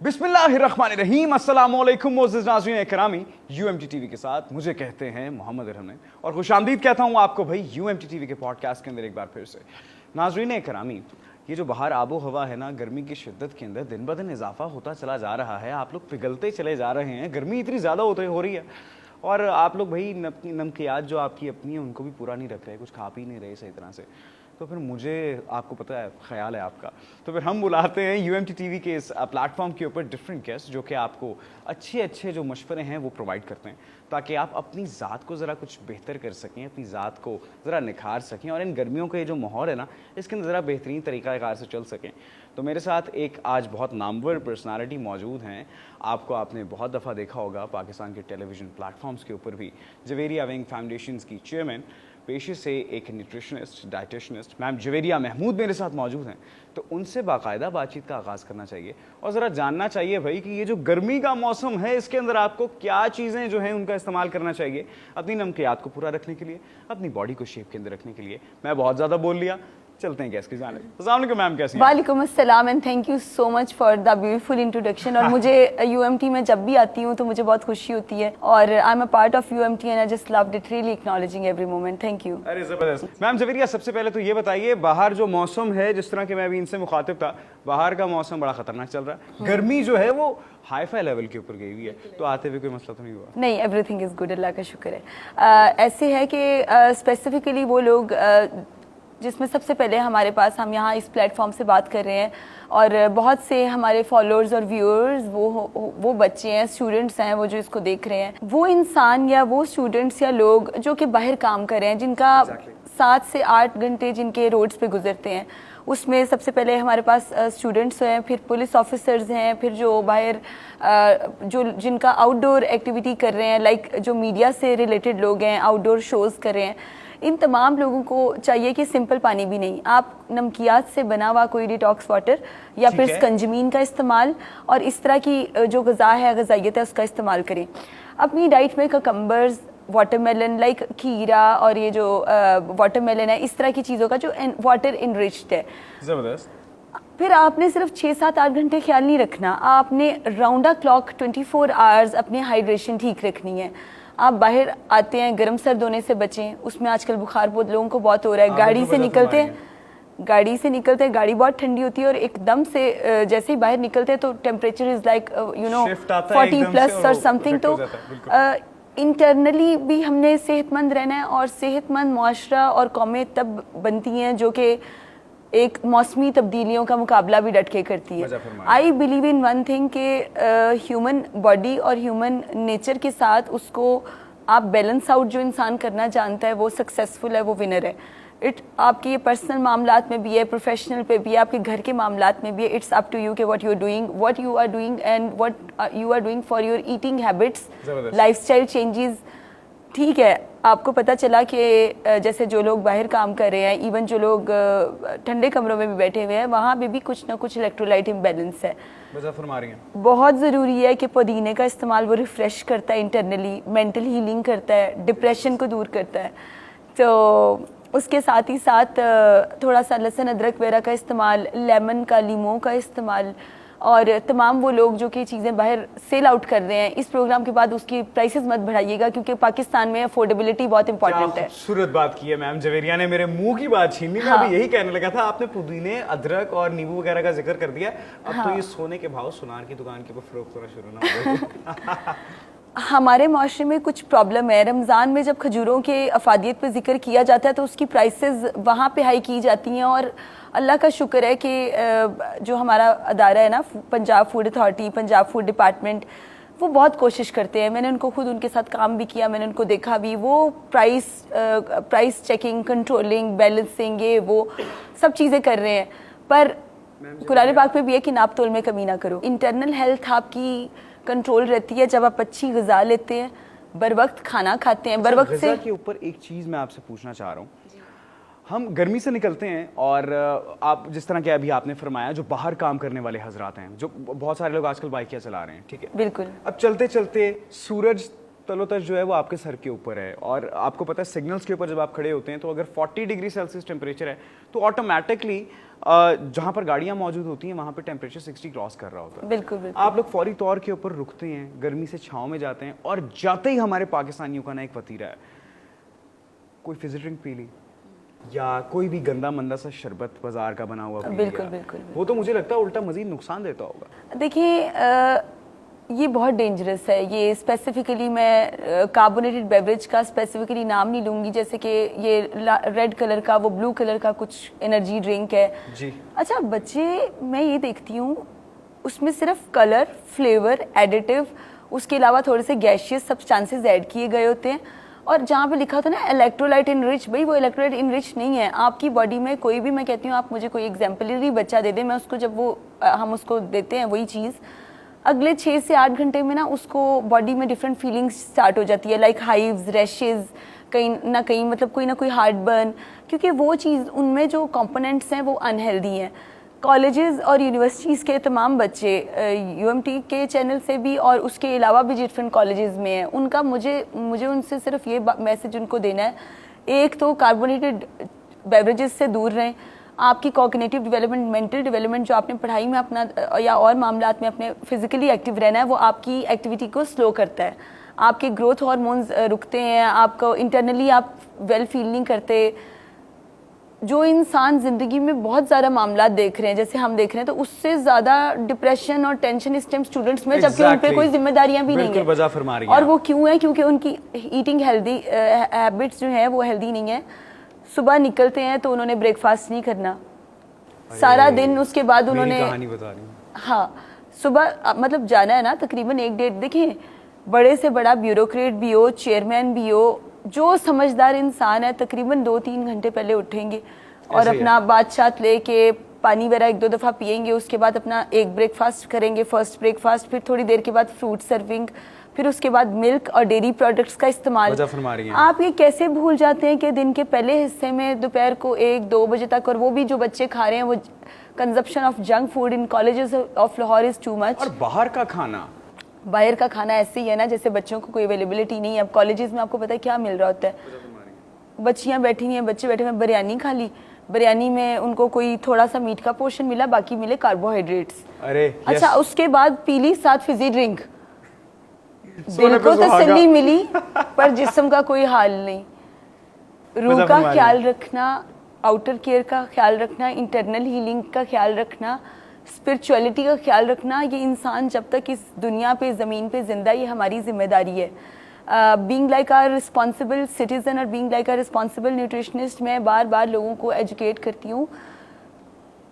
बिस्मिल्लाहिर्रहमानिर्रहीम, अस्सलामुअलैकुम मोअज़्ज़िज़ नाज़रीन इकरामी। यूएमटी टीवी के साथ मुझे कहते हैं मोहम्मद इरहम और खुशामदीद कहता हूँ आपको भाई यूएमटी टीवी के पॉडकास्ट के अंदर एक बार फिर से। नाज़रीन इकरामी, ये जो बाहर आबो हवा है ना, गर्मी की शिद्दत के अंदर दिन ब दिन इजाफा होता चला जा रहा है। आप लोग पिघलते चले जा रहे हैं, गर्मी इतनी ज़्यादा हो रही है और आप लोग भाई नमकियात जो आपकी अपनी है उनको भी पूरा नहीं रख रहे, कुछ खा पी नहीं रहे सही तरह से। तो फिर मुझे आपको पता है ख्याल है आपका, तो फिर हम बुलाते हैं यूएमटी टीवी के इस प्लेटफॉर्म के ऊपर डिफरेंट गेस्ट जो कि आपको अच्छे जो मशवरे हैं वो प्रोवाइड करते हैं ताकि आप अपनी ज़ात को ज़रा कुछ बेहतर कर सकें, अपनी ज़ात को ज़रा निखार सकें और इन गर्मियों का ये जो माहौल है ना इसके अंदर ज़रा बेहतरीन तरीक़ाकार से चल सकें। तो मेरे साथ एक आज बहुत नामवर पर्सनालिटी मौजूद हैं। आपने बहुत दफ़ा देखा होगा पाकिस्तान के टेलीविज़न प्लेटफॉर्म्स के ऊपर भी। जवेरिया विंग फाउंडेशन की चेयरमैन, पेशे से एक न्यूट्रिशनिस्ट डाइटिशनिस्ट मैम जवेरिया महमूद मेरे साथ मौजूद हैं। तो उनसे बाकायदा बातचीत का आगाज़ करना चाहिए और ज़रा जानना चाहिए भाई कि ये जो गर्मी का मौसम है इसके अंदर आपको क्या चीज़ें जो हैं उनका इस्तेमाल करना चाहिए अपनी नमकियात को पूरा रखने के लिए, अपनी बॉडी को शेप के अंदर रखने के लिए। मैं बहुत ज़्यादा बोल लिया, चलते हैं गैस की जाने। अस्सलाम वालेकुम मैम, कैसी हैं? वालेकुम अस्सलाम and thank you so much for the beautiful introduction. और मुझे यूएमटी में जब भी आती हूँ तो मुझे बहुत खुशी होती है और I am a part of UMT and I just loved it, really acknowledging every moment. Thank you. अरे ज़बरदस्त। मैम जवेरिया, सबसे पहले तो ये बताइए, बाहर जो मौसम है, जिस तरह के मैं अभी इनसे मुखातिब था, बाहर का मौसम बड़ा खतरनाक चल रहा है, गर्मी जो है वो हाई फाई लेवल के ऊपर गई हुई है, तो आते हुए कोई मसला तो नहीं हुआ? नहीं, एवरीथिंग इज गुड, अल्लाह का शुक्र है। ऐसे है कि स्पेसिफिकली वो लोग जिसमें सबसे पहले हमारे पास, हम यहाँ इस प्लेटफॉर्म से बात कर रहे हैं और बहुत से हमारे फॉलोअर्स और व्यूअर्स वो बच्चे हैं, स्टूडेंट्स हैं, वो जो इसको देख रहे हैं, वो इंसान या वो स्टूडेंट्स या लोग जो कि बाहर काम कर रहे हैं, जिनका 7 से 8 घंटे जिनके रोड्स पे गुजरते हैं। उसमें सबसे पहले हमारे पास स्टूडेंट्स हैं, फिर पुलिस ऑफिसर्स हैं, फिर जो बाहर जिनका आउटडोर एक्टिविटी कर रहे हैं, लाइक जो मीडिया से रिलेटेड लोग हैं, आउटडोर शोज़ कर रहे हैं। इन तमाम लोगों को चाहिए कि सिंपल पानी भी नहीं, आप नमकियात से बना हुआ कोई डिटॉक्स वाटर या फिर स्कंजमीन का इस्तेमाल और इस तरह की जो ग़िज़ा है, ग़िज़ाइयत है, उसका इस्तेमाल करें अपनी डाइट में। ककम्बर्स, वाटरमेलन लाइक खीरा और ये जो वाटरमेलन है, इस तरह की चीज़ों का जो वाटर इनरिच्ड है। ज़बरदस्त। फिर आपने सिर्फ 6, 7, 8 घंटे ख्याल नहीं रखना, आपने राउंड द क्लॉक 24 आवर्स अपनी हाइड्रेशन ठीक रखनी है। आप बाहर आते हैं, गर्म सर्द होने से बचें, उसमें आजकल बुखार बहुत लोगों को बहुत हो रहा है। गाड़ी से निकलते हैं, गाड़ी बहुत ठंडी होती है और एकदम से जैसे ही बाहर निकलते हैं तो टेम्परेचर इज लाइक 40+ और समथिंग। तो इंटरनली भी हमने सेहतमंद रहना है और सेहतमंद मुआशरा और कौमें तब बनती हैं जो कि एक मौसमी तब्दीलियों का मुकाबला भी डट के करती है। I believe in one thing कि ह्यूमन बॉडी और ह्यूमन नेचर के साथ उसको आप बैलेंस आउट जो इंसान करना जानता है वो सक्सेसफुल है, वो विनर है। आपके पर्सनल मामलात में भी है, प्रोफेशनल पे भी है, आपके घर के मामलात में भी है। इट्स अप टू यू कि what you are doing and what you are doing for your eating habits, lifestyle changes. ठीक है, आपको पता चला कि जैसे जो लोग बाहर काम कर रहे हैं, इवन जो लोग ठंडे कमरों में भी बैठे हुए हैं, वहाँ पे भी कुछ ना कुछ इलेक्ट्रोलाइट इम्बैलेंस है। बहुत ज़रूरी है कि पुदीने का इस्तेमाल वो रिफ़्रेश करता है, इंटरनली मेंटल हीलिंग करता है, डिप्रेशन को दूर करता है। तो उसके साथ ही साथ थोड़ा सा लहसुन अदरक वगैरह का इस्तेमाल, लेमन का, लीमों का इस्तेमाल। और तमाम वो लोग जो कि चीज़ें बाहर सेल आउट कर रहे हैं, इस प्रोग्राम के बाद उसकी प्राइसेस मत बढ़ाइएगा क्योंकि पाकिस्तान में अफोर्डेबिलिटी बहुत इंपॉर्टेंट है। खूबसूरत बात की है मैम जवेरिया ने, मेरे मुंह की बात छीन ली। मैं भी यही कहने लगा था, आपने पुदीने, अदरक और नींबू वगैरह का जिक्र कर दिया। अब तो ये सोने के भाव सुनार की दुकान के ऊपर फरोख्त होना शुरू ना हो। हमारे माशरे में कुछ प्रॉब्लम है। रमज़ान में जब खजूरों के अफादियत पर जिक्र किया जाता है तो उसकी प्राइसेस वहाँ पे हाई की जाती हैं और अल्लाह का शुक्र है कि जो हमारा अदारा है ना, Punjab food authority, Punjab food department, वो बहुत कोशिश करते हैं। मैंने उनको खुद उनके साथ काम भी किया, मैंने उनको देखा भी। वो प्राइस चेकिंग, कंट्रोलिंग, बैलेंसिंग, ये वो सब चीज़ें कर रहे हैं। पर कुरान पाक में भी है कि नाप तोल में कमी ना करो। इंटरनल हेल्थ आपकी कंट्रोल रहती है जब आप अच्छी ग़िज़ा लेते हैं, बर वक्त खाना खाते हैं, बर वक्त से। के ऊपर एक चीज़ मैं आपसे पूछना चाह रहा हूँ, हम गर्मी से निकलते हैं और आप जिस तरह के अभी आपने फरमाया, जो बाहर काम करने वाले हजरात हैं, जो बहुत सारे लोग आजकल बाइकियाँ चला रहे हैं, ठीक है, बिल्कुल, अब चलते चलते सूरज तलोतस जो है वो आपके सर के ऊपर है, और आपको पता है सिग्नल्स के ऊपर जब आप खड़े होते हैं तो अगर 40 डिग्री सेल्सियस टेम्परेचर है तो ऑटोमेटिकली जहाँ पर गाड़ियाँ मौजूद होती हैं वहाँ पर टेम्परेचर 60 क्रॉस कर रहा होता है। बिल्कुल बिल्कुल। आप लोग फौरी तौर के ऊपर रुकते हैं, गर्मी से छाँव में जाते हैं, और जाते ही हमारे पाकिस्तानियों का ना एक वतीरा है, कोई फिज़ी ड्रिंक पी ली या कोई भी गंदा मंदा सा शरबत बाजार का बना हुआ पी बिल्कुल लिया। बिल्कुल। वो तो मुझे लगता है उल्टा मजीद नुकसान देता होगा। देखिए ये बहुत डेंजरस है। ये स्पेसिफिकली मैं कार्बोनेटेड बेवरेज का स्पेसिफिकली नाम नहीं लूँगी, जैसे कि ये रेड कलर का, वो ब्लू कलर का कुछ एनर्जी ड्रिंक है जी। अच्छा, बच्चे मैं ये देखती हूँ उसमें सिर्फ कलर, फ्लेवर, एडिटिव, उसके अलावा थोड़े से गैशियस सब्सटेंसेस ऐड किए गए होते हैं। और जहाँ पे लिखा होता है ना इलेक्ट्रोलाइट इनरिच, भाई वो इलेक्ट्रोलाइट इनरिच नहीं है। आपकी बॉडी में कोई भी, मैं कहती हूँ आप मुझे कोई एग्जाम्पलरी बच्चा दे दे, मैं उसको जब वो हम उसको देते हैं वही चीज़, अगले 6 से 8 घंटे में ना उसको बॉडी में डिफरेंट फीलिंग्स स्टार्ट हो जाती है, लाइक हाइव्स, रैशेज, कहीं ना कहीं मतलब कोई ना कोई हार्ट बर्न, क्योंकि वो चीज़ उनमें जो कंपोनेंट्स हैं वो अनहेल्दी हैं। कॉलेजेस और यूनिवर्सिटीज़ के तमाम बच्चे यूएमटी के चैनल से भी और उसके अलावा भी डिफरेंट कॉलेजेस में हैं, उनका मुझे उनसे सिर्फ ये मैसेज उनको देना है, एक तो कार्बोनेटेड बेवरेजेस से दूर रहें। आपकी कॉग्निटिव डेवलपमेंट, मेंटल डेवलपमेंट जो आपने पढ़ाई में अपना या और मामलात में अपने फिजिकली एक्टिव रहना है, वो आपकी एक्टिविटी को स्लो करता है। आपके ग्रोथ हार्मोन्स रुकते हैं, आपको इंटरनली आप वेल फील नहीं करते। जो इंसान जिंदगी में बहुत ज़्यादा मामला देख रहे हैं, जैसे हम देख रहे हैं, तो उससे ज़्यादा डिप्रेशन और टेंशन इस टाइम स्टूडेंट्स में, जबकि उन पे कोई जिम्मेदारियां भी नहीं है। और वो क्यों है? क्योंकि उनकी ईटिंग हेल्दी हैबिट्स जो हैं वो हेल्दी नहीं है। सुबह निकलते हैं तो उन्होंने ब्रेकफास्ट नहीं करना सारा दिन, उसके बाद उन्होंने कहानी बता रही हूँ। हाँ, सुबह मतलब जाना है ना तकरीबन 1-1.5, देखें बड़े से बड़ा ब्यूरोक्रेट भी हो, चेयरमैन भी हो, जो समझदार इंसान है तकरीबन 2-3 घंटे पहले उठेंगे और अपना बादशाह लेके पानी वगैरह 1-2 दफ़ा पियेंगे, उसके बाद अपना एक ब्रेकफास्ट करेंगे, फर्स्ट ब्रेकफास्ट, फिर थोड़ी देर के बाद फ्रूट सर्विंग, फिर उसके बाद मिल्क और डेयरी प्रोडक्ट्स का इस्तेमाल। आप ये कैसे भूल जाते हैं कि दिन के पहले हिस्से में दोपहर को 1-2 बजे तक, और वो भी जो बच्चे खा रहे हैं वो consumption of junk food in colleges of Lahore is too much. और बाहर का खाना ऐसे ही है ना जैसे बच्चों को कोई अवेलेबिलिटी नहीं है। अब कॉलेजेस में आपको पता है क्या मिल रहा होता है, बच्चियां बैठी हैं, बच्चे बैठे हैं, बिरयानी खा ली, बिरयानी में उनको कोई थोड़ा सा मीट का पोर्शन मिला, बाकी मिले कार्बोहाइड्रेट्स। अच्छा, उसके बाद पीली 7 फिजी ड्रिंक, दिल को तसल्ली मिली पर जिस्म का कोई हाल नहीं। रूह का ख्याल रखना, आउटर केयर का ख्याल रखना, इंटरनल हीलिंग का ख्याल रखना, स्पिरिचुअलिटी का ख्याल रखना, ये इंसान जब तक इस दुनिया पे ज़मीन पे जिंदा, ये हमारी जिम्मेदारी है। Being like a responsible citizen और being like a responsible nutritionist, मैं बार बार लोगों को एजुकेट करती हूँ,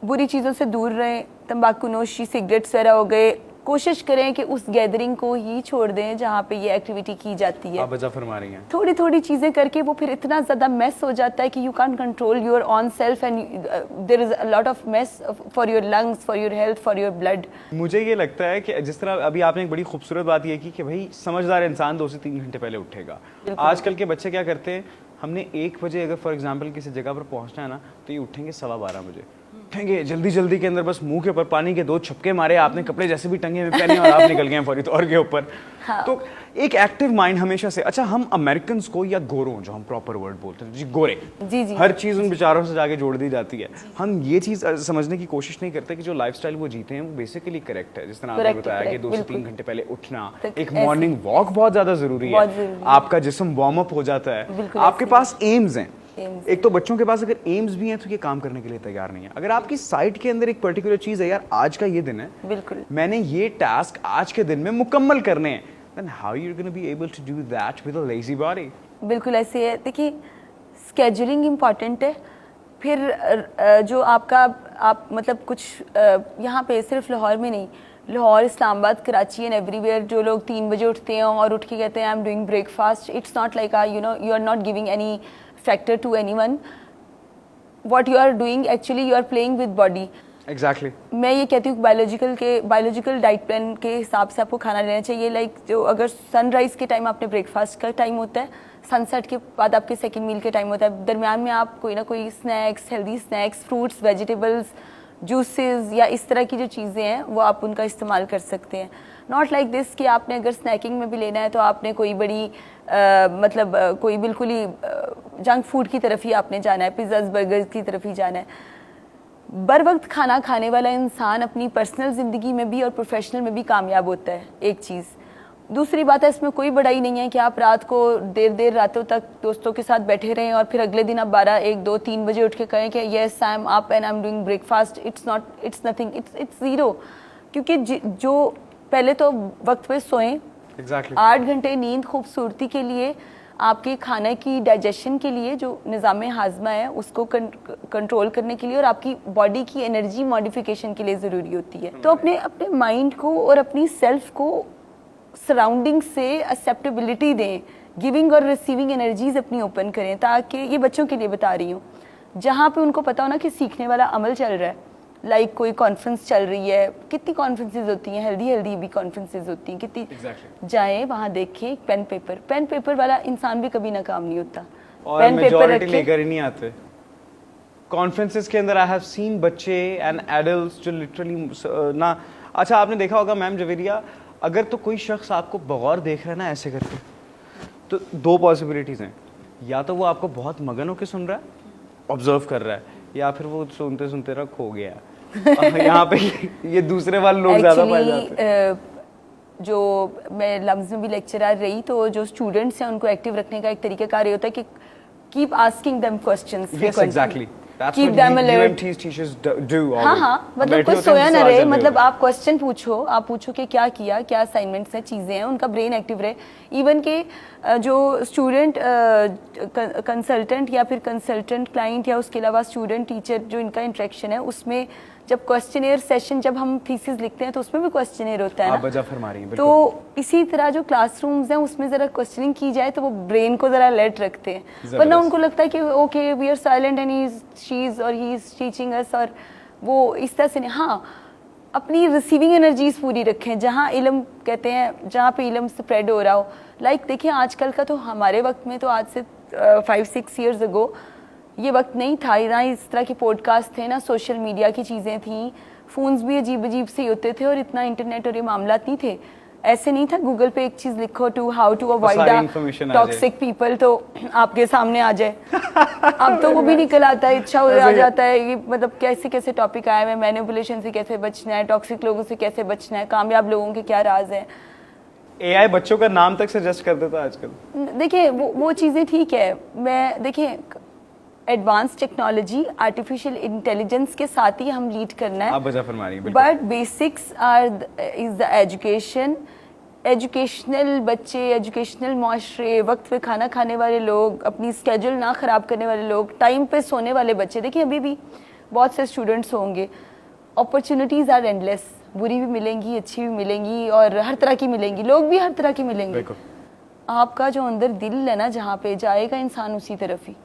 बुरी चीज़ों से दूर रहें, तंबाकू नोशी, सिगरेट्स वगैरह हो गए, कोशिश करें कि उस गैदरिंग को ही छोड़ दें जहाँ पे ये एक्टिविटी की जाती है। आप वजह फरमा रही हैं। थोड़ी थोड़ी चीज़ें करके वो फिर इतना ज़्यादा मेस हो जाता है कि you can't control your own self and there is a lot of mess for your lungs, for your health, for your blood. मुझे ये लगता है कि जिस तरह अभी आपने एक बड़ी खूबसूरत बात ये की कि भाई समझदार इंसान 2 से 3 घंटे पहले उठेगा। आजकल के बच्चे क्या करते हैं, हमने 1 बजे अगर फॉर एग्जाम्पल किसी जगह पर पहुंचना है ना, तो ये उठेंगे 12:15 बजे, उठेंगे जल्दी जल्दी के अंदर बस मुंह के ऊपर पानी के 2 छपके मारे, आपने कपड़े जैसे भी टंगे में पहने और आप निकल गए फौरी तौर के ऊपर। हाँ। तो एक एक्टिव माइंड हमेशा से, अच्छा हम अमेरिकन को या गोरों, जो हम प्रॉपर वर्ड बोलते हैं जी, गोरे, जी, हर चीज़ उन बेचारों से जाके जोड़ दी जाती है। हम ये चीज़ समझने की कोशिश नहीं करते कि जो लाइफस्टाइल वो जीते हैं वो बेसिकली करेक्ट है। जिस तरह आपने बताया कि 2 से 3 घंटे पहले उठना, एक मॉर्निंग वॉक बहुत ज़्यादा ज़रूरी है, आपका जिस्म वार्म अप हो जाता है, आपके पास एम्स हैं। एक तो बच्चों के पास अगर एम्स भी हैं तो ये काम करने के लिए तैयार नहीं है। अगर आपकी साइट के अंदर एक पर्टिकुलर चीज़ है, यार आज का ये दिन है, बिल्कुल मैंने ये टास्क आज के दिन में मुकम्मल करने हैं, then how you're going to be able to do that with a lazy body? बिल्कुल ऐसे है। देखिए स्केड्यूलिंग इम्पॉर्टेंट है, फिर जो आपका आप मतलब कुछ यहाँ पे सिर्फ लाहौर में नहीं, लाहौर, इस्लामाबाद, कराची एंड एवरीवेयर, जो लोग 3 बजे उठते हैं और उठ के कहते हैं I am doing breakfast, it's not like you are not giving any factor to anyone. What you are doing actually, you are playing with body. Exactly. मैं ये कहती हूँ बायोलॉजिकल डाइट प्लान के हिसाब से आपको खाना लेना चाहिए। लाइक जो अगर सनराइज के टाइम आपने ब्रेकफास्ट का टाइम होता है, सनसेट के बाद आपके सेकंड मील के टाइम होता है, दरमियान में आप कोई ना कोई snacks, healthy snacks, fruits, vegetables, juices या इस तरह की जो चीज़ें हैं वो आप उनका इस्तेमाल कर सकते हैं। नॉट लाइक दिस कि आपने अगर स्नैकिंग में भी लेना है तो आपने कोई बड़ी कोई बिल्कुल ही जंक फूड की तरफ ही आपने जाना है, पिज़्ज़ाज बर्गर्स की तरफ ही जाना है। बर वक्त खाना खाने वाला इंसान अपनी पर्सनल ज़िंदगी में भी और प्रोफेशनल में भी कामयाब होता है, एक चीज़। दूसरी बात है, इसमें कोई बड़ाई नहीं है कि आप रात को देर देर रातों तक दोस्तों के साथ बैठे रहें और फिर अगले दिन आप 12, 1, 2, 3 बजे उठ के कहें कि yes I am up and I am doing breakfast. It's nothing, it's zero. क्योंकि जो पहले तो वक्त पे सोएं, एग्जैक्टली 8 घंटे नींद खूबसूरती के लिए, आपके खाने की डाइजेशन के लिए, जो निज़ाम हाजमा है उसको कंट्रोल करने के लिए और आपकी बॉडी की एनर्जी मॉडिफिकेशन के लिए ज़रूरी होती है। तो अपने माइंड को और अपनी सेल्फ को सराउंडिंग से एक्सेप्टेबिलिटी दें, गिविंग और रिसीविंग एनर्जीज अपनी ओपन करें, ताकि ये बच्चों के लिए बता रही हूँ, जहाँ पे उनको पता हो ना कि सीखने वाला अमल चल रहा है, लाइक कोई कॉन्फ्रेंस चल रही है, कितनी कॉन्फ्रेंसेज होती हैं, हेल्दी भी कॉन्फ्रेंसेज होती हैं, कितनी जाएं वहाँ देखें, पेन पेपर वाला इंसान भी कभी नाकाम नहीं होता। और पेन पेपर मेजॉरिटी लेकर ही नहीं आते कॉन्फ्रेंसेस के अंदर। आई हैव सीन बच्चे एंड एडल्ट्स जो लिटरली ना, अच्छा आपने देखा होगा मैम जवेरिया, अगर तो कोई शख्स आपको बगौर देख रहा है ना ऐसे करके, तो 2 पॉसिबिलिटीज हैं, या तो वो आपको बहुत मगन होकर सुन रहा है, ऑब्जर्व कर रहा है, या फिर वो सुनते सुनते रहा खो गया। यहाँ पे ये दूसरे वाले लोग ज्यादा पाए जाते हैं। जो मैं लम्स में भी लेक्चरर रही, तो जो स्टूडेंट्स हैं उनको एक्टिव रखने का एक तरीकाकार ये होता है कि keep asking them questions, yes exactly, keep them alert. हाँ, मतलब कोई सोया ना रहे, मतलब आप क्वेश्चन पूछो, आप पूछो कि क्या किया, क्या असाइनमेंट्स हैं, चीज़ें हैं, उनका ब्रेन एक्टिव रहे। इवन के जो स्टूडेंट कंसल्टेंट या फिर कंसल्टेंट क्लाइंट या उसके अलावा स्टूडेंट टीचर जो इनका इंटरेक्शन है, उसमें जब क्वेश्चनेयर सेशन, जब हम थीसिस लिखते हैं तो उसमें भी क्वेश्चनेयर होता है ना, तो इसी तरह जो क्लासरूम्स हैं उसमें ज़रा क्वेश्चनिंग की जाए तो वो ब्रेन को ज़रा अलर्ट रखते हैं, वरना उनको लगता है कि okay we are silent and she is और ही इज़ टीचिंग अस, और वो इस तरह से नहीं। हाँ, अपनी रिसीविंग एनर्जीज पूरी रखें, जहाँ इल्म कहते हैं, जहाँ पे इल्म स्प्रेड हो रहा हो। लाइक देखिए आजकल का, तो हमारे वक्त में तो आज से 5-6 ईयर्स अगो ये वक्त नहीं था, ना इस तरह के पॉडकास्ट थे, ना सोशल मीडिया की चीज़ें थी, फ़ोन्स भी अजीब अजीब से होते थे और इतना इंटरनेट और ये मामला नहीं थे। ऐसे नहीं था गूगल पे एक चीज़ लिखो to how to avoid toxic people तो आपके सामने आ जाए। अब तो वो भी निकल आता है, इच्छा आ जाता है, ये मतलब कैसे कैसे टॉपिक आए हैं, मैनिपुलेशन से कैसे बचना है, टॉक्सिक लोगों से कैसे बचना है, कामयाब लोगों के क्या राज है। एआई बच्चों का नाम तक सजेस्ट कर देता है आजकल। देखिए वो चीज़ें ठीक है, मैं देखिए एडवांस टेक्नोलॉजी, आर्टिफिशियल इंटेलिजेंस के साथ ही हम लीड करना है, आप वजह फरमा रही हैं, but basics are is the education. Educational बच्चे, एजुकेशनल माशरे, वक्त पे खाना खाने वाले लोग, अपनी स्केड्यूल ना ख़राब करने वाले लोग, टाइम पे सोने वाले बच्चे। देखिए अभी भी बहुत से स्टूडेंट्स होंगे, अपॉर्चुनिटीज़ आर एंडलेस, बुरी भी मिलेंगी, अच्छी भी मिलेंगी और हर तरह की मिलेंगी, लोग भी हर तरह के मिलेंगे। आपका जो अंदर दिल है ना, जहाँ पे जाएगा इंसान उसी तरफ ही,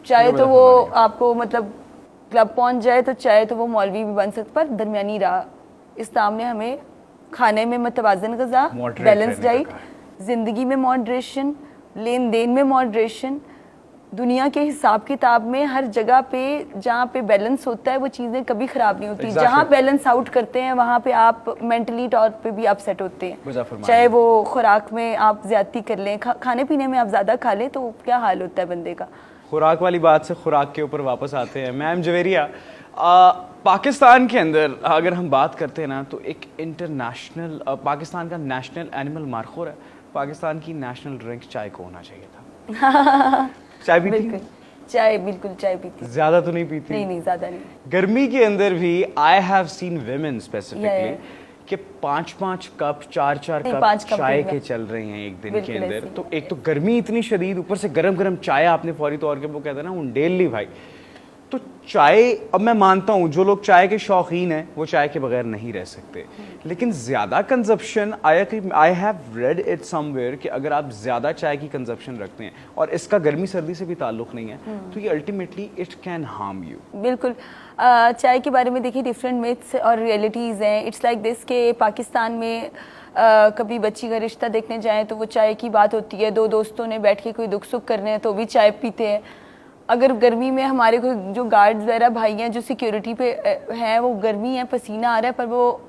चाहे तो वो आपको मतलब क्लब पहुंच जाए, तो चाहे तो वो मौलवी भी बन सकता, पर दरमियानी राह। इस्लाम ने हमें खाने में मतवाजन ग़िज़ा, बैलेंस डाइट, ज़िंदगी में मॉडरेशन, लेन देन में मॉडरेशन, दुनिया के हिसाब किताब में हर जगह पे जहाँ पे बैलेंस होता है वो चीज़ें कभी ख़राब नहीं होती। जहाँ बैलेंस आउट करते हैं वहाँ पे आप मेंटली तौर पे भी अपसेट होते हैं, चाहे वो खुराक में आप ज़्यादती कर लें, खाने पीने में आप ज़्यादा खा लें तो क्या हाल होता है बंदे का। खुराक वाली बात से खुराक के ऊपर वापस आते हैं। मैम जवेरिया, पाकिस्तान के अंदर अगर हम बात करते हैं ना, तो एक इंटरनेशनल पाकिस्तान का नेशनल एनिमल मार्खोर है, पाकिस्तान की नेशनल ड्रिंक चाय को होना चाहिए था। चाय पीती? चाय बिल्कुल चाय पीती। ज्यादा तो नहीं पीती? नहीं ज्यादा नहीं। गर्मी के अंदर भी I have seen women specifically कि 5-5 कप 4-4 कप चाय के चल रहे हैं एक दिन के अंदर। तो एक तो गर्मी इतनी शदीद, ऊपर से गरम गरम चाय आपने फौरी तौर पे, वो कहते हैं ना उंडेली भाई। तो चाय, अब मैं मानता हूँ जो लोग चाय के शौकीन हैं वो चाय के बगैर नहीं रह सकते, लेकिन ज़्यादा consumption, I have read it somewhere कि अगर आप ज़्यादा चाय की कंजप्शन रखते हैं, और इसका गर्मी सर्दी से भी ताल्लुक़ नहीं है, तो ये ultimately it can harm you. बिल्कुल। चाय के बारे में देखिए डिफरेंट मिथ्स और रियलिटीज़ हैं। इट्स लाइक दिस के पाकिस्तान में कभी बच्ची का रिश्ता देखने जाएँ तो वो चाय की बात होती है, 2 दोस्तों ने बैठ के कोई दुख सुख करने हैं तो भी चाय पीते हैं। अगर गर्मी में हमारे कोई जो गार्ड्स वगैरह भाई हैं जो सिक्योरिटी पे हैं, वो गर्मी है, पसीना आ रहा है, पर वो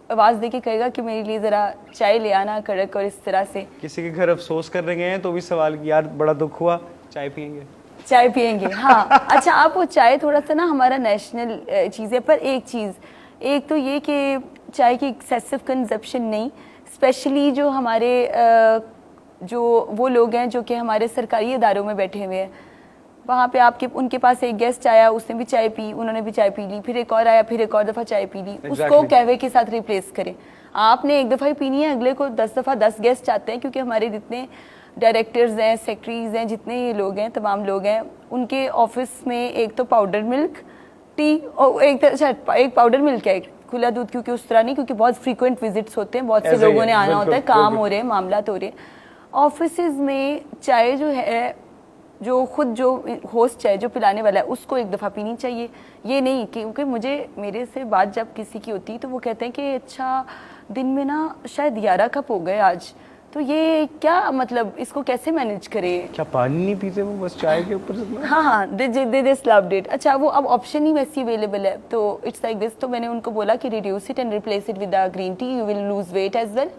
आवाज़ दे के कहेगा कि मेरे लिए ज़रा चाय ले आना कड़क, और इस तरह से किसी के घर अफसोस करने गए हैं तो भी सवाल कि यार बड़ा दुख हुआ, चाय पियेंगे। चाय पियेंगे, हाँ। अच्छा, आप वो चाय थोड़ा सा ना हमारा नेशनल चीज़ है, पर एक चीज़, एक तो ये कि चाय की एक्सेसिव कंजप्शन नहीं, स्पेशली जो हमारे जो वो लोग हैं जो कि हमारे सरकारी इदारों में बैठे हुए हैं, वहाँ पे आपके उनके पास एक गेस्ट आया, उसने भी चाय पी, उन्होंने भी चाय पी ली, फिर एक और आया, फिर एक और दफ़ा चाय पी ली, उसको कहवे के साथ रिप्लेस करें। आपने एक दफ़ा ही पीनी है, अगले को 10 दफ़ा 10 गेस्ट आते हैं, क्योंकि हमारे जितने डायरेक्टर्स हैं, सेक्रेटरीज हैं, जितने ये लोग हैं, तमाम लोग हैं, उनके ऑफिस में एक तो पाउडर मिल्क टी और एक पाउडर मिल्क है, खुला दूध, क्योंकि उस तरह नहीं, क्योंकि बहुत फ्रीक्वेंट विजिट्स होते हैं, बहुत से लोगों ने आना होता है, काम हो रहे हैं, मामला हो रहे हैं। ऑफिसेज में चाय जो है, जो खुद जो होस्ट है, जो पिलाने वाला है, उसको एक दफ़ा पीनी चाहिए। ये नहीं क्योंकि मुझे मेरे से बात जब किसी की होती है तो वो कहते हैं कि अच्छा दिन में ना शायद 11 कप हो गए आज, तो ये क्या मतलब, इसको कैसे मैनेज करें? क्या पानी नहीं पीते वो, बस चाय के ऊपर से? हाँ, दे स्लब डेट। अच्छा, वो अब ऑप्शन ही वैसी अवेलेबल है, तो इट्स लाइक दिस। तो मैंने उनको बोला कि reduce it and replace it with green tea, you will lose weight as well,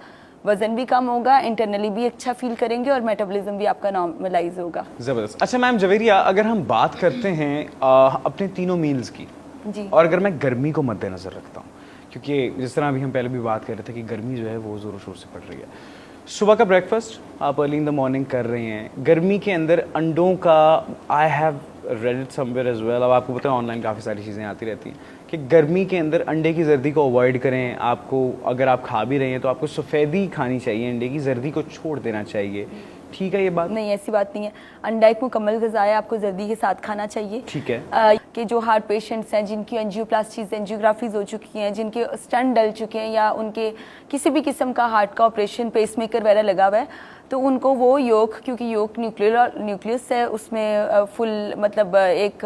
वजन भी कम होगा, इंटरनली भी अच्छा फील करेंगे, और मेटाबॉलिज्म भी आपका नॉर्मलाइज होगा। जबरदस्त। अच्छा मैम जवेरिया, अगर हम बात करते हैं अपने तीनों मील्स की जी, और अगर मैं गर्मी को मद्देनजर रखता हूँ, क्योंकि जिस तरह अभी हम पहले भी बात कर रहे थे कि गर्मी जो है वो ज़ोरों शोर से पड़ रही है, सुबह का ब्रेकफास्ट आप अर्ली इन द मॉर्निंग कर रहे हैं, गर्मी के अंदर अंडों का, I have read it somewhere as well, अब आपको पता है ऑनलाइन काफ़ी सारी चीज़ें आती रहती हैं कि गर्मी के अंदर अंडे की जर्दी को अवॉइड करें। आपको अगर आप खा भी रहे हैं तो आपको सफ़ेदी खानी चाहिए, अंडे की जर्दी को छोड़ देना चाहिए। ठीक है ये बात? नहीं, ऐसी बात नहीं है। अंडा एक मुकम्मल ग़िज़ा है, आपको जर्दी के साथ खाना चाहिए। ठीक है। कि जो हार्ट पेशेंट्स हैं, जिनकी एंजियोप्लास्टीज, एंजियोग्राफीज हो चुकी हैं, जिनके स्टंट डल चुके हैं, या उनके किसी भी किस्म का हार्ट का ऑपरेशन, पेसमेकर वगैरह लगा हुआ है, तो उनको वो योग, क्योंकि योग न्यूक्लियस है, उसमें फुल मतलब एक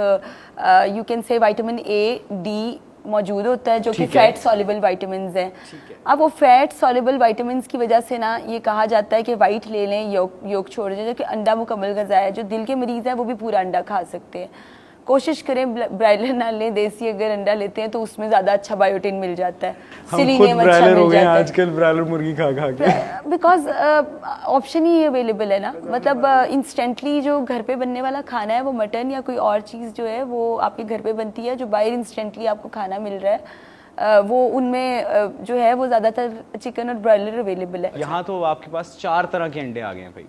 you can say vitamin A, D मौजूद होता है, जो कि फैट सॉल्युबल विटामिन्स हैं। अब वो फैट सॉल्युबल विटामिन्स की वजह से ना ये कहा जाता है कि वाइट ले लें, योग छोड़ दें, जो कि अंडा मुकम्मल ग़िज़ा है। जो दिल के मरीज़ हैं वो भी पूरा अंडा खा सकते हैं। कोशिश करें ब्रायलर ना लें, देसी अगर अंडा लेते हैं तो उसमें ज़्यादा अच्छा बायोटिन मिल जाता है, सिलीनियम अच्छा मिल जाता है। आजकल ब्रायलर मुर्गी खा के, बिकॉज ऑप्शन ही अवेलेबल है ना, मतलब इंस्टेंटली जो घर पे बनने वाला खाना है, वो मटन या कोई और चीज़ जो है वो आपके घर पे बनती है, जो बाहर इंस्टेंटली आपको खाना मिल रहा है, वो उनमें जो है वो ज़्यादातर चिकन और ब्रायलर अवेलेबल है। यहाँ तो आपके पास 4 तरह के अंडे आ गए हैं भाई।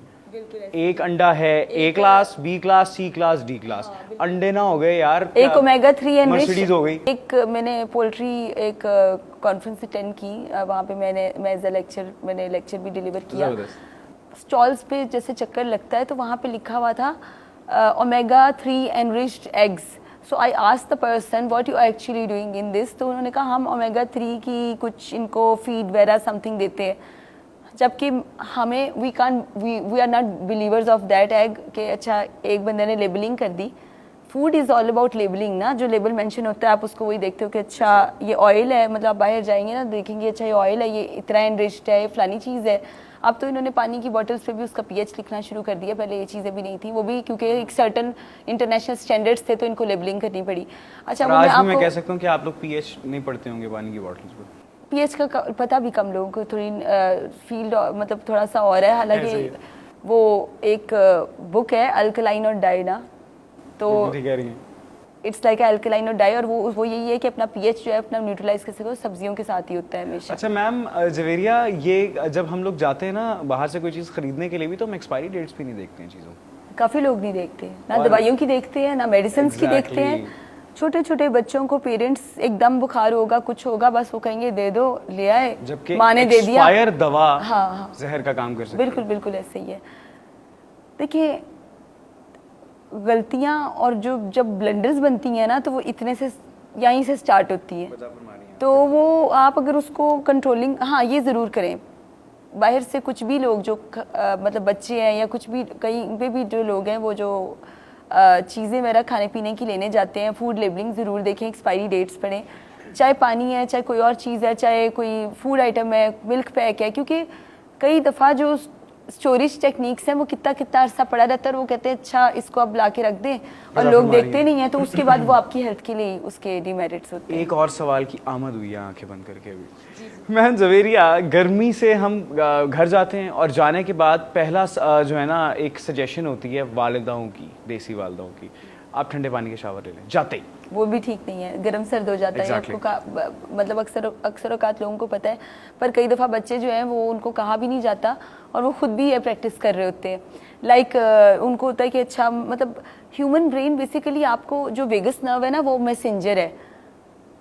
एक अंडा है ए क्लास, बी क्लास, सी क्लास, डी क्लास। अंडे ना हो गए यार, एक ओमेगा 3 मर्सिडीज हो गई। एक मैंने पोल्ट्री एक कॉन्फ्रेंस अटेंड की, वहाँ पे मैंने लेक्चर भी डिलीवर किया। स्टॉल्स पे जैसे चक्कर लगता है तो वहाँ पे लिखा हुआ था omega 3 enriched eggs. So I asked the person what you are actually doing in this, तो उन्होंने कहा हम ओमेगा 3 की कुछ इनको फीड वगैरह समथिंग देते हैं, जबकि हमें we are not believers of that egg कि अच्छा एक बंदे ने लेबलिंग कर दी। Food is all about labelling ना, जो लेबल मेंशन होता है आप उसको वही देखते हो कि अच्छा ये ऑयल है, मतलब आप बाहर जाएंगे ना देखेंगे अच्छा ये ऑयल है, ये इतना एनरिच्ड है, ये फलानी चीज़ है। अब तो इन्होंने पानी की बॉटल्स पे भी उसका पीएच लिखना शुरू कर दिया, पहले ये चीज़ें भी नहीं थी, वो भी क्योंकि एक सर्टन इंटरनेशनल स्टैंडर्ड्स थे तो इनको लेबलिंग करनी पड़ी। अच्छा, मैं कह सकता हूँ कि आप लोग पीएच नहीं पढ़ते होंगे पानी की बॉटल्स पर। पीएच का पता भी कम लोगों को, थोड़ी फील्ड मतलब थोड़ा सा और है, हालांकि वो एक बुक है अल्कलाइन और डाई ना, तो इट्स लाइक अल्कलाइन और डाई, और वो यही है कि अपना पीएच जो है अपना न्यूट्रलाइज कर सको, सब्जियों के साथ ही होता है हमेशा। अच्छा मैम जवेरिया, ये जब हम लोग जाते हैं ना बाहर से कोई चीज़ खरीदने के लिए भी, तो हम एक्सपायरी डेट्स भी नहीं देखते हैं चीज़ों। काफ़ी लोग नहीं देखते, ना दवाइयों की देखते हैं, ना मेडिसिन की देखते हैं। छोटे छोटे बच्चों को पेरेंट्स एकदम बुखार होगा, कुछ होगा, बस वो कहेंगे दे दो, ले आए, माँ ने दे दिया, एक्सपायर दवा हाँ जहर का काम कर सकती है। बिल्कुल ऐसे ही है। देखिए गलतियाँ और जो जब ब्लंडर्स बनती हैं ना, तो वो इतने से यहीं से स्टार्ट होती है, तो वो आप अगर उसको कंट्रोलिंग, हाँ ये ज़रूर करें, बाहर से कुछ भी लोग जो मतलब बच्चे हैं या कुछ भी कहीं पे भी जो लोग हैं वो जो चीज़ें वगैरह खाने पीने की लेने जाते हैं, फूड लेबलिंग ज़रूर देखें, एक्सपायरी डेट्स पढ़ें, चाहे पानी है, चाहे कोई और चीज़ है, चाहे कोई फूड आइटम है, मिल्क पैक है, क्योंकि कई दफ़ा जो स्टोरेज टेक्निक्स हैं वो कितना कितना अरसा पड़ा रहता है और वो कहते हैं अच्छा इसको आप ला के रख दें और बड़ा लोग फरमानी देखते है। नहीं है तो उसके बाद वो आपकी हेल्थ के लिए उसके डिमेरिट्स होते हैं। एक और सवाल की आमद हुई है आंखें बंद करके अभी। मैम जवेरिया, गर्मी से हम घर जाते हैं और जाने के बाद पहला जो है ना एक सजेशन होती है वालिदाओं की, देसी वालिदाओं की, आप ठंडे पानी के शावर ले लें जाते ही। वो भी ठीक नहीं है, गर्म सर्द हो जाता है Exactly. आपको मतलब अक्सर औकात लोगों को पता है, पर कई दफ़ा बच्चे जो हैं वो उनको कहा भी नहीं जाता और वो खुद भी ये प्रैक्टिस कर रहे होते हैं। लाइक उनको होता है कि अच्छा मतलब ह्यूमन ब्रेन बेसिकली आपको जो वेगस नर्व है ना वो मैसेंजर है।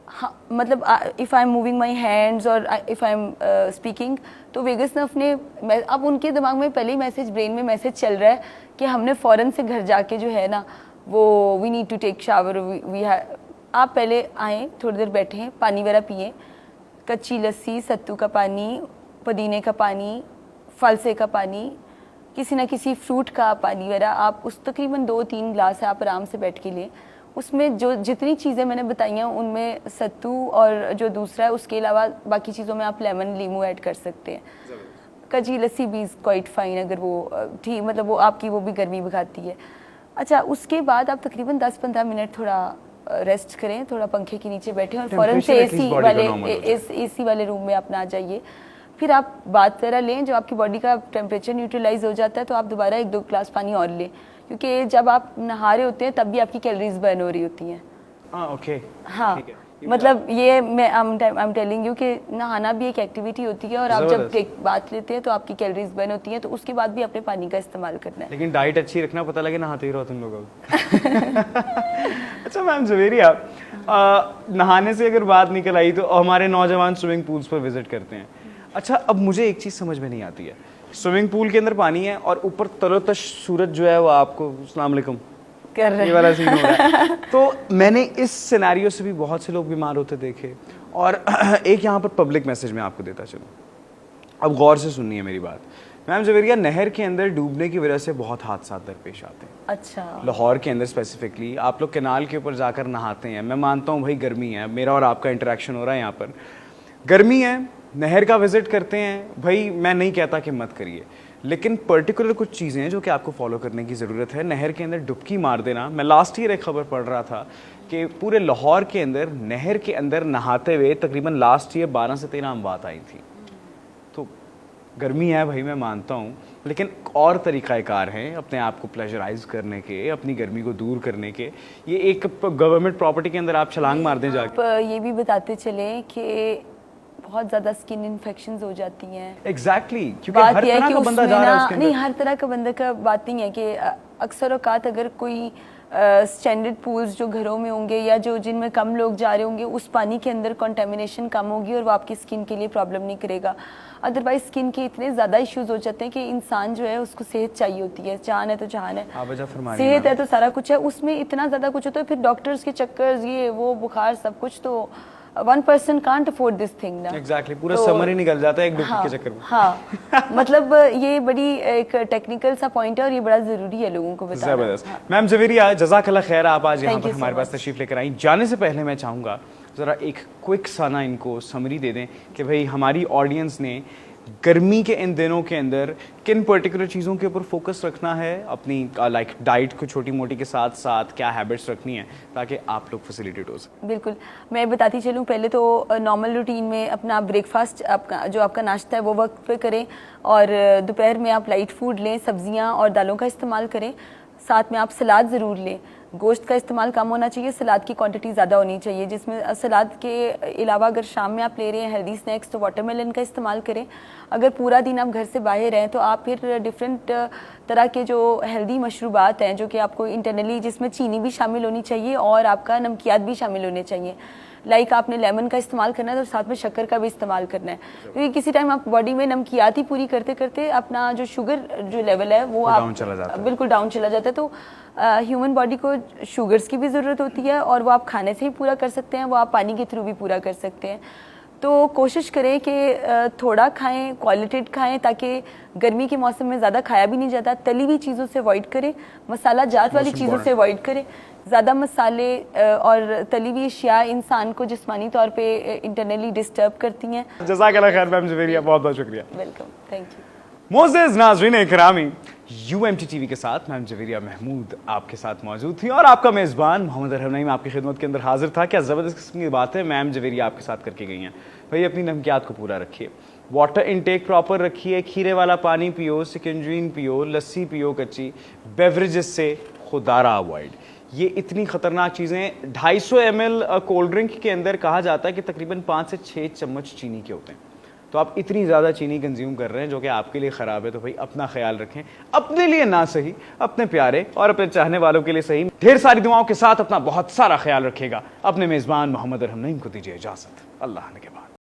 हाँ मतलब if I am moving my hands और इफ़ आई एम स्पीकिंग तो वेगस नर्व ने अब उनके दिमाग में पहले ही मैसेज ब्रेन में मैसेज चल रहा है कि हमने फ़ौरन से घर जाके जो है ना वो we need to take shower आप पहले आएँ थोड़ी देर बैठें पानी वगैरह पिएं, कच्ची लस्सी, सत्तू का पानी, पुदीने का पानी, फलसे का पानी, किसी ना किसी फ्रूट का पानी वगैरह आप उस तकरीबन 2-3 ग्लास आप आराम से बैठ के लें। उसमें जो जितनी चीज़ें मैंने बताई हैं उनमें सत्तू और जो दूसरा है उसके अलावा बाकी चीज़ों में आप लेमन नींबू ऐड कर सकते हैं। कच्ची लस्सी भी क्वाइट फाइन अगर वो ठीक मतलब वो आपकी वो भी गर्मी भगाती है। अच्छा उसके बाद आप तकरीबन 10-15 मिनट थोड़ा रेस्ट करें, थोड़ा पंखे के नीचे बैठें और फ़ौरन से एसी वाले रूम में आप ना जाइए। फिर आप बात वगैरह लें, जब आपकी बॉडी का टेम्परेचर न्यूट्रलाइज हो जाता है तो आप दोबारा 1-2 ग्लास पानी और लें, क्योंकि जब आप नहा रहे होते हैं तब भी आपकी कैलोरीज बर्न हो रही होती हैं। ओके हाँ मतलब ये मैं आई एम टेलिंग यू कि नहाना भी एक एक्टिविटी होती है और आप जब बात लेते हैं तो आपकी कैलोरीज बर्न होती हैं, तो उसके बाद भी अपने पानी का इस्तेमाल करना है। लेकिन डाइट अच्छी रखना, पता लगे नहाते ही रहो तुम लोग। अच्छा मैम जवेरिया, नहाने से अगर बात निकल आई तो हमारे नौजवान स्विमिंग पूल्स पर विजिट करते हैं। अच्छा अब मुझे एक चीज़ समझ में नहीं आती है, स्विमिंग पूल के अंदर पानी है और ऊपर तरोतश सूरज जो है वो आपको अस्सलाम वालेकुम कर रहे ये वाला सीन हो रहा है। तो मैंने इस सिनेरियो से भी बहुत से लोग बीमार होते देखे और एक यहाँ पर पब्लिक मैसेज मैं आपको देता चलूँ, अब गौर से सुननी है मेरी बात। मैम जवेरिया, नहर के अंदर डूबने की वजह से बहुत हादसा दरपेश आते हैं। अच्छा लाहौर के अंदर स्पेसिफिकली आप लोग कैनाल के ऊपर जाकर नहाते हैं, मैं मानता हूँ भाई गर्मी है, मेरा और आपका इंटरेक्शन हो रहा है यहाँ पर, गर्मी है, नहर का विजिट करते हैं, भाई मैं नहीं कहता कि मत करिए, लेकिन पर्टिकुलर कुछ चीज़ें हैं जो कि आपको फॉलो करने की ज़रूरत है। नहर के अंदर डुबकी मार देना, मैं लास्ट ईयर एक खबर पढ़ रहा था कि पूरे लाहौर के अंदर नहर के अंदर नहाते हुए तकरीबन लास्ट ईयर 12 से 13 अमवात आई थी। तो गर्मी है भाई मैं मानता हूँ, लेकिन और तरीक़ाकार हैं अपने आप को प्लेजराइज करने के, अपनी गर्मी को दूर करने के। ये एक गवर्नमेंट प्रॉपर्टी के अंदर आप छलांग मार दें जाके। आप ये भी बताते चले कि बहुत ज़्यादा स्किन इन्फेक्शंस हो जाती हैं। एग्जैक्टली क्योंकि बात हर यह है तरह कि का बंदा उसमें जा रहा है ना उसके अंदर। नहीं हर तरह का बंदा का बात नहीं है कि अक्सर औकात अगर कोई स्टैंडर्ड पूल्स जो घरों में होंगे या जो जिनमें कम लोग जा रहे होंगे उस पानी के अंदर कंटेमिनेशन कम होगी और वो आपकी स्किन के लिए प्रॉब्लम नहीं करेगा। अदरवाइज स्किन के इतने ज़्यादा इश्यूज हो जाते हैं कि इंसान जो है उसको सेहत चाहिए होती है, जान है तो जहान है, सेहत है तो सारा कुछ है, उसमें इतना ज़्यादा कुछ होता है, फिर डॉक्टर्स के चक्कर ये वो बुखार सब कुछ, तो one person can't afford this thing ना। Exactly, पूरा समर ही निकल जाता है एक डुबकी के चक्कर में। हाँ मतलब ये बड़ी एक टेक्निकल सा पॉइंट है और ये बड़ा जरूरी है लोगों को बताना। जबरदस्त। मैम जवेरिया, जज़ाकल्लाह खैर, आप आज यहाँ पर Thank you so हमारे पास much। तशरीफ लेकर आई। जाने से पहले मैं चाहूँगा ज़रा एक क्विक सा ना इनको समरी दे दें कि भाई हमारी ऑडियंस ने गर्मी के इन दिनों के अंदर किन पर्टिकुलर चीज़ों के ऊपर फोकस रखना है, अपनी लाइक डाइट को छोटी मोटी के साथ साथ क्या हैबिट्स रखनी है ताकि आप लोग फैसिलिटेट हो सकें। बिल्कुल, मैं बताती चलूँ, पहले तो नॉर्मल रूटीन में अपना ब्रेकफास्ट आपका जो आपका नाश्ता है वो वक्त पे करें और दोपहर में आप लाइट फूड लें, सब्जियां और दालों का इस्तेमाल करें, साथ में आप सलाद ज़रूर लें। गोश्त का इस्तेमाल कम होना चाहिए, सलाद की क्वांटिटी ज़्यादा होनी चाहिए, जिसमें सलाद के अलावा अगर शाम में आप ले रहे हैं हेल्दी स्नैक्स तो वाटरमेलन का इस्तेमाल करें। अगर पूरा दिन आप घर से बाहर हैं तो आप फिर डिफरेंट तरह के जो हेल्दी मशरूबात हैं जो कि आपको इंटरनली, जिसमें चीनी भी शामिल होनी चाहिए और आपका नमकियात भी शामिल होने चाहिए। लाइक आपने लेमन का इस्तेमाल करना है तो साथ में शक्कर का भी इस्तेमाल करना है, क्योंकि किसी टाइम आप बॉडी में नमकियात ही पूरी करते करते अपना जो शुगर जो लेवल है वो आप बिल्कुल डाउन चला जाता है। तो ह्यूमन बॉडी को शुगर्स की भी ज़रूरत होती है और वो आप खाने से ही पूरा कर सकते हैं, वो आप पानी के थ्रू भी पूरा कर सकते हैं। तो कोशिश करें कि थोड़ा खाएं, क्वालिटेड खाएं, ताकि गर्मी के मौसम में ज़्यादा खाया भी नहीं जाता। तली हुई चीज़ों से अवॉइड करें, मसाला जात वाली चीज़ों से अवॉइड करें। ज़्यादा मसाले और तली हुई अशिया इंसान को जिस्मानी तौर पे इंटरनली डिस्टर्ब करती हैं। जज़ाकल्लाह खैर मैम जवेरिया, बहुत बहुत शुक्रिया। Welcome, thank you. मोज़ेज़ नाज़रीन इकरामी, UMT टीवी के साथ मैम जवेरिया महमूद आपके साथ मौजूद थी और आपका मेज़बान मोहम्मद अरहम नईम आपकी खिदमत के अंदर हाजिर था। क्या ज़बरदस्त किस्म की बात है मैम जवेरिया आपके साथ करके गई हैं। भाई अपनी नमकियात को पूरा रखिए, वाटर इनटेक प्रॉपर रखिए, खीरे वाला पानी पियो, सिकंजीन पियो, लस्सी पियो कच्ची, बेवरेजेस से खुदारा अवॉइड। ये इतनी खतरनाक चीज़ें 250 ml कोल्ड ड्रिंक के अंदर कहा जाता है कि तकरीबन 5 से 6 चम्मच चीनी के होते हैं। तो आप इतनी ज़्यादा चीनी कंज्यूम कर रहे हैं जो कि आपके लिए ख़राब है। तो भाई अपना ख्याल रखें, अपने लिए ना सही, अपने प्यारे और अपने चाहने वालों के लिए सही। ढेर सारी दुआओं के साथ अपना बहुत सारा ख्याल रखिएगा। अपने मेज़बान मोहम्मद अरहम नईम को दीजिए इजाज़त। अल्लाह ने के बाद।